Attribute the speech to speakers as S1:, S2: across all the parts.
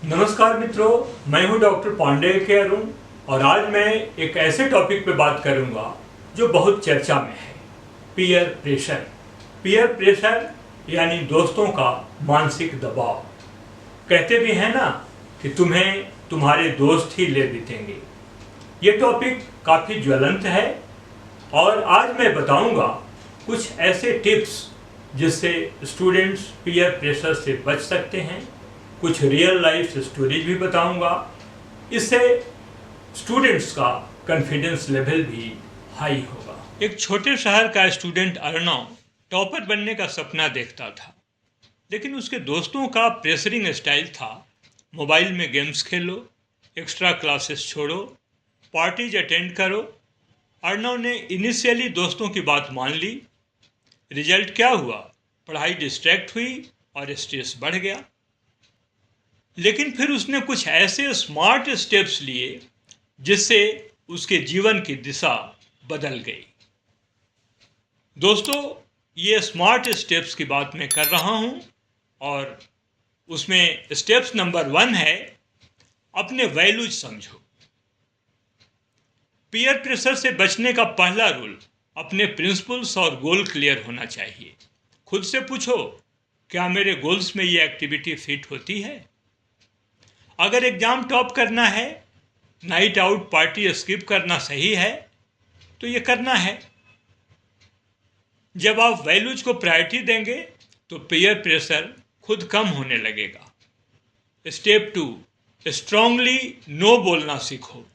S1: नमस्कार मित्रों, मैं हूं डॉक्टर पांडे के अरुण और आज मैं एक ऐसे टॉपिक पे बात करूंगा जो बहुत चर्चा में है। Peer pressure. पीयर प्रेशर यानी दोस्तों का मानसिक दबाव। कहते भी हैं ना कि तुम्हें तुम्हारे दोस्त ही ले बीतेंगे। ये टॉपिक काफ़ी ज्वलंत है और आज मैं बताऊंगा कुछ ऐसे टिप्स जिससे स्टूडेंट्स पीयर प्रेशर से बच सकते हैं। कुछ रियल लाइफ स्टोरीज भी बताऊंगा। इससे स्टूडेंट्स का कॉन्फिडेंस लेवल भी हाई होगा। एक छोटे शहर का स्टूडेंट अर्णव टॉपर बनने का सपना देखता था, लेकिन उसके दोस्तों का प्रेशरिंग स्टाइल था, मोबाइल में गेम्स खेलो, एक्स्ट्रा क्लासेस छोड़ो, पार्टीज अटेंड करो। अर्णव ने इनिशियली दोस्तों की बात मान ली। रिजल्ट क्या हुआ? पढ़ाई डिस्ट्रैक्ट हुई और स्ट्रेस बढ़ गया। लेकिन फिर उसने कुछ ऐसे स्मार्ट स्टेप्स लिए जिससे उसके जीवन की दिशा बदल गई। दोस्तों, ये स्मार्ट स्टेप्स की बात मैं कर रहा हूँ और उसमें स्टेप्स नंबर 1 है, अपने वैल्यूज समझो। पीयर प्रेशर से बचने का पहला रूल, अपने प्रिंसिपल्स और गोल क्लियर होना चाहिए। खुद से पूछो, क्या मेरे गोल्स में ये एक्टिविटी फिट होती है? अगर एग्ज़ाम टॉप करना है, नाइट आउट पार्टी स्किप करना सही है, तो ये करना है। जब आप वैल्यूज को प्रायोरिटी देंगे तो पीयर प्रेशर खुद कम होने लगेगा। स्टेप 2, स्ट्रांगली नो बोलना सीखो।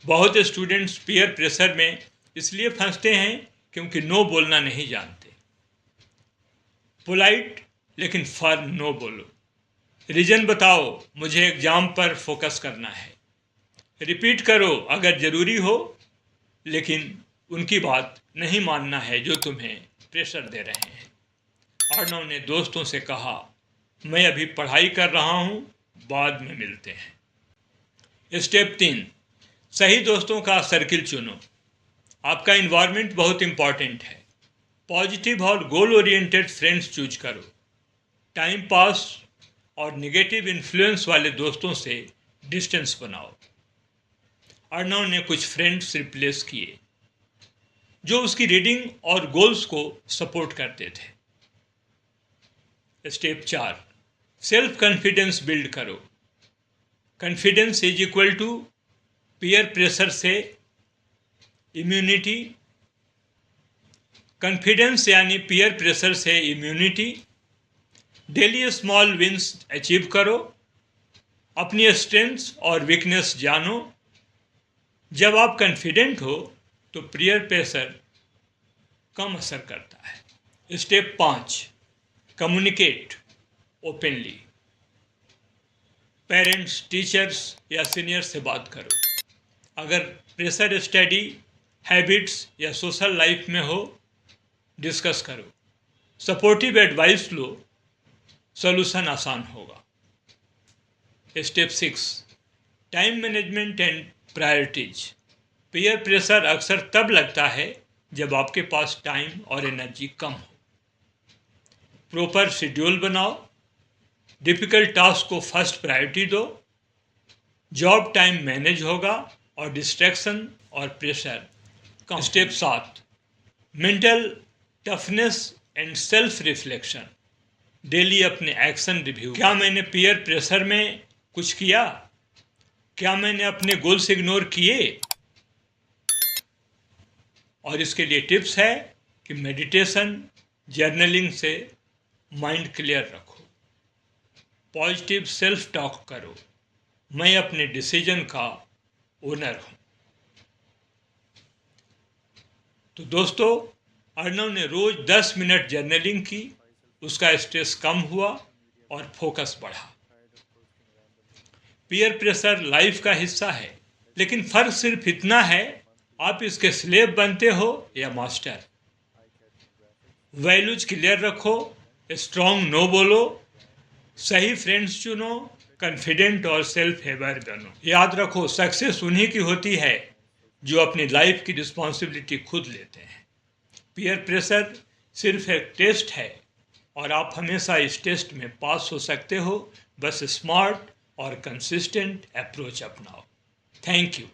S1: बहुत स्टूडेंट्स पीयर प्रेशर में इसलिए फंसते हैं क्योंकि नो बोलना नहीं जानते। पोलाइट लेकिन फर्म नो बोलो। रीजन बताओ, मुझे एग्जाम पर फोकस करना है। रिपीट करो अगर ज़रूरी हो, लेकिन उनकी बात नहीं मानना है जो तुम्हें प्रेशर दे रहे हैं। अर्णव ने दोस्तों से कहा, मैं अभी पढ़ाई कर रहा हूँ, बाद में मिलते हैं। स्टेप 3, सही दोस्तों का सर्किल चुनो। आपका इन्वायरमेंट बहुत इंपॉर्टेंट है। पॉजिटिव और गोल ओरिएंटेड फ्रेंड्स चूज करो। टाइम पास और निगेटिव इन्फ्लुएंस वाले दोस्तों से डिस्टेंस बनाओ। अर्णव ने कुछ फ्रेंड्स रिप्लेस किए जो उसकी रीडिंग और गोल्स को सपोर्ट करते थे। स्टेप 4, सेल्फ कॉन्फिडेंस बिल्ड करो। Confidence is equal to peer pressure से इम्यूनिटी। कॉन्फिडेंस यानी पीयर प्रेशर से immunity. Daily small wins achieve करो। अपनी स्ट्रेंथ्स और वीकनेस जानो। जब आप कॉन्फिडेंट हो तो पीयर प्रेशर कम असर करता है। Step 5, communicate openly. Parents, teachers या सीनियर्स से बात करो। अगर प्रेशर स्टडी, हैबिट्स या सोशल लाइफ में हो, डिस्कस करो। सपोर्टिव एडवाइस लो, सॉल्यूशन आसान होगा। Step 6, time management and priorities. Peer pressure अक्सर तब लगता है जब आपके पास टाइम और एनर्जी कम हो। प्रॉपर शेड्यूल बनाओ। डिफ़िकल्ट टास्क को फर्स्ट प्रायोरिटी दो। जॉब टाइम मैनेज होगा और डिस्ट्रैक्शन और pressure come. Step 7, mental toughness and self reflection. Daily अपने एक्शन रिव्यू। क्या मैंने पीयर प्रेशर में कुछ किया? क्या मैंने अपने गोल्स इग्नोर किए? और इसके लिए टिप्स है कि मेडिटेशन, जर्नलिंग से माइंड क्लियर रखो। पॉजिटिव सेल्फ टॉक करो, मैं अपने डिसीजन का ओनर हूँ। तो दोस्तों, अर्णव ने रोज 10 मिनट जर्नलिंग की, उसका स्ट्रेस कम हुआ और फोकस बढ़ा। पीयर प्रेशर लाइफ का हिस्सा है, लेकिन फर्क सिर्फ इतना है, आप इसके स्लेव बनते हो या मास्टर। वैल्यूज क्लियर रखो, स्ट्रॉन्ग नो बोलो, सही फ्रेंड्स चुनो, कॉन्फिडेंट और सेल्फ अवेयर बनो। याद रखो, सक्सेस उन्हीं की होती है जो अपनी लाइफ की रिस्पॉन्सिबिलिटी खुद लेते हैं। पीयर प्रेशर सिर्फ एक टेस्ट है और आप हमेशा इस टेस्ट में पास हो सकते हो, बस स्मार्ट, और कंसिस्टेंट अप्रोच अपनाओ। Thank you.